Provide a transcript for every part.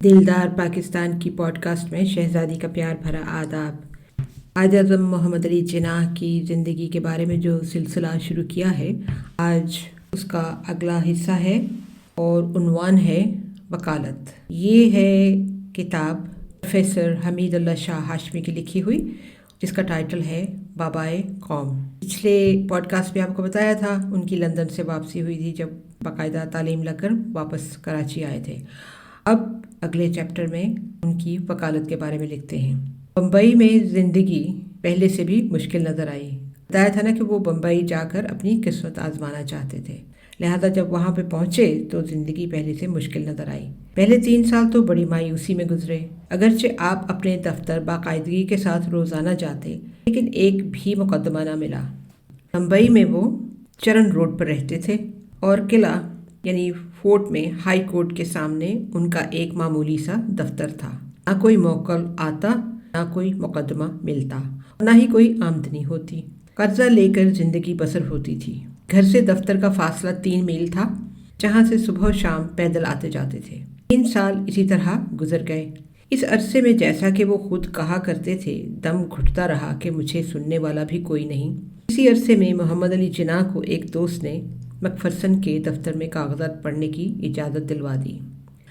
दिलदार पाकिस्तान की पॉडकास्ट में शहज़ादी का प्यार भरा आदाब। कायद-ए-आज़म मोहम्मद अली जिन्नाह की ज़िंदगी के बारे में जो सिलसिला शुरू किया है, आज उसका अगला हिस्सा है और उन्वान है वकालत। ये है किताब प्रोफेसर हमीदुल्लाह शाह हाशमी की लिखी हुई, जिसका टाइटल है बाबाए कौम। पिछले पॉडकास्ट में आपको बताया था उनकी लंदन से वापसी हुई थी, जब बाकायदा तालीम लेकर वापस कराची आए थे। अब अगले चैप्टर में उनकी वकालत के बारे में लिखते हैं। बम्बई में ज़िंदगी पहले से भी मुश्किल नज़र आई। बताया था ना कि वो बम्बई जाकर अपनी किस्मत आजमाना चाहते थे, लिहाजा जब वहाँ पे पहुँचे तो ज़िंदगी पहले से मुश्किल नज़र आई। पहले 3 साल तो बड़ी मायूसी में गुजरे। अगरचे आप अपने दफ्तर बाकायदगी के साथ रोज़ाना जाते, लेकिन एक भी मुकदमा ना मिला। बम्बई में वो चरण रोड पर रहते थे और किला यानी फोर्ट में हाई कोर्ट के सामने उनका एक मामूली सा दफ्तर था। ना कोई मौकल आता, ना कोई मुकदमा मिलता, ना ही कोई आमदनी होती। कर्जा लेकर ज़िंदगी बसर होती थी। घर से दफ्तर का फासला 3 मील था, जहाँ से सुबह शाम पैदल आते जाते थे। 3 साल इसी तरह गुजर गए। इस अरसे में, जैसा कि वो खुद कहा करते थे, दम घुटता रहा कि मुझे सुनने वाला भी कोई नहीं। इसी अरसे में मोहम्मद अली जिन्नाह को एक दोस्त ने मैकफरसन के दफ्तर में कागजात पढ़ने की इजाज़त दिलवा दी।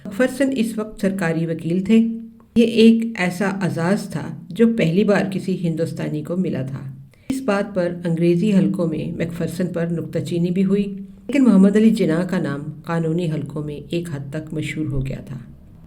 मैकफरसन इस वक्त सरकारी वकील थे। ये एक ऐसा एजाज़ था जो पहली बार किसी हिंदुस्तानी को मिला था। इस बात पर अंग्रेज़ी हलकों में मैकफरसन पर नुक्ताचीनी भी हुई, लेकिन मोहम्मद अली जिन्नाह का नाम कानूनी हलकों में एक हद तक मशहूर हो गया था।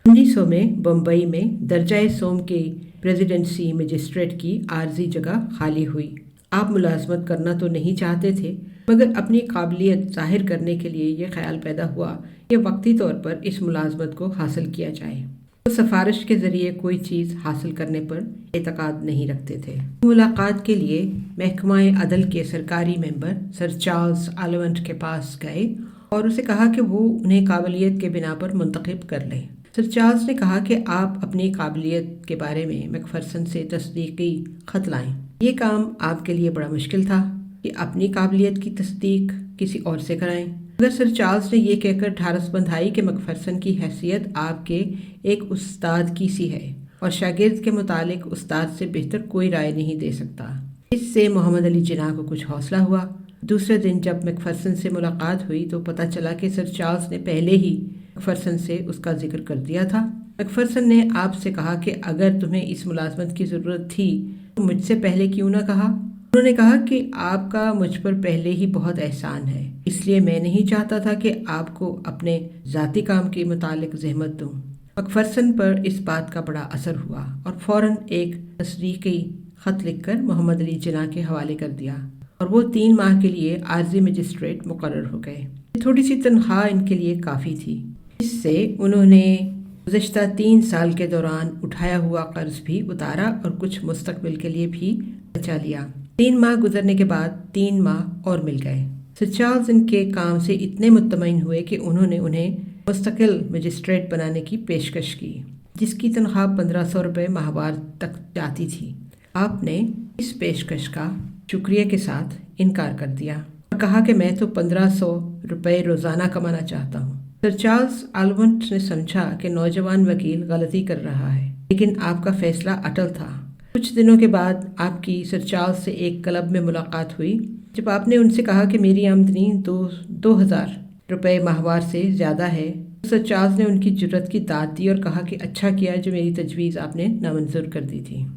1900 में बम्बई में दर्जाए सोम के प्रेसिडेंसी मजिस्ट्रेट की आर्जी जगह खाली हुई। आप मुलाजमत करना तो नहीं चाहते थे, मगर अपनी काबिलियत जाहिर करने के लिए ये ख्याल पैदा हुआ कि वक्ती तौर पर इस मुलाजमत को हासिल किया जाए। वो सिफारिश के ज़रिए कोई चीज़ हासिल करने पर एतकाद नहीं रखते थे। मुलाकात के लिए महकमा अदल के सरकारी मेंबर सर चार्ल्स आलवंट के पास गए और उसे कहा कि वो उन्हें काबिलियत के बिना पर मुंतखब कर लें। सर चार्ल्स ने कहा कि आप अपनी काबिलियत के बारे में मैकफरसन से तस्दीकी ख़त लाएं। ये काम आपके लिए बड़ा मुश्किल था कि अपनी काबिलियत की तस्दीक किसी और से कराएं। मगर सर चार्ल्स ने यह कहकर ढारस बंधाई कि मैकफरसन की हैसियत आपके एक उस्ताद की सी है और शागिर्द के मुतालिक उस्ताद से बेहतर कोई राय नहीं दे सकता। इससे मोहम्मद अली जिन्नाह को कुछ हौसला हुआ। दूसरे दिन जब मैकफरसन से मुलाकात हुई तो पता चला कि सर चार्ल्स ने पहले ही मैकफरसन से उसका जिक्र कर दिया था। मैकफरसन ने आपसे कहा कि अगर तुम्हें इस मुलाजमत की ज़रूरत थी तो मुझसे पहले क्यों ना कहा। उन्होंने कहा कि आपका मुझ पर पहले ही बहुत एहसान है, इसलिए मैं नहीं चाहता था कि आपको अपने ज़ाती काम के मुतालिक ज़हमत दूँ। मैकफरसन पर इस बात का बड़ा असर हुआ और फ़ौरन एक तस्दीकी ख़त लिखकर मोहम्मद अली जिन्नाह के हवाले कर दिया और वो 3 माह के लिए आर्जी मजिस्ट्रेट मुकर्रर हो गए। थोड़ी सी तनख्वाह इनके लिए काफ़ी थी। इससे उन्होंने गुज़श्ता 3 साल के दौरान उठाया हुआ कर्ज भी उतारा और कुछ मुस्तकबिल के लिए भी बचा लिया। 3 माह गुजरने के बाद 3 माह और मिल गए। सर चार्ल्स इनके काम से इतने मुतमईन हुए कि उन्होंने उन्हें मुस्तकिल मजिस्ट्रेट बनाने की पेशकश की, जिसकी तनख्वाह 1500 रुपये माहवार तक जाती थी। आपने इस पेशकश का शुक्रिया के साथ इनकार कर दिया और कहा कि मैं तो 1500 रुपये रोज़ाना कमाना चाहता हूँ। सर चार्ल्स आलवंट ने समझा कि नौजवान वकील गलती कर रहा है, लेकिन आपका फैसला अटल था। कुछ दिनों के बाद आपकी सर चार्ल्स से एक क्लब में मुलाकात हुई। जब आपने उनसे कहा कि मेरी आमदनी 2000 रुपये माहवार से ज़्यादा है, तो सर चार्ल्स ने उनकी जुर्रत की दाद दी और कहा कि अच्छा किया जो मेरी तजवीज़ आपने नामंजूर कर दी थी।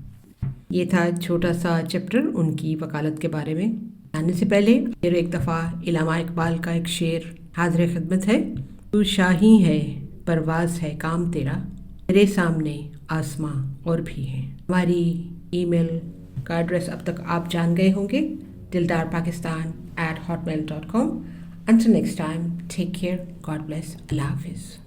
ये था छोटा सा चैप्टर उनकी वकालत के बारे में। आने से पहले फिर एक दफ़ा इलामा इकबाल का एक शेर हाज़िर खिदमत है। तू शाही है, परवाज़ है काम तेरा, तेरे सामने आसमां और भी है। हमारी ईमेल का एड्रेस अब तक आप जान गए होंगे, dildarpakistan@hotmail.com। Until next time, take care, God bless, Allah Hafiz.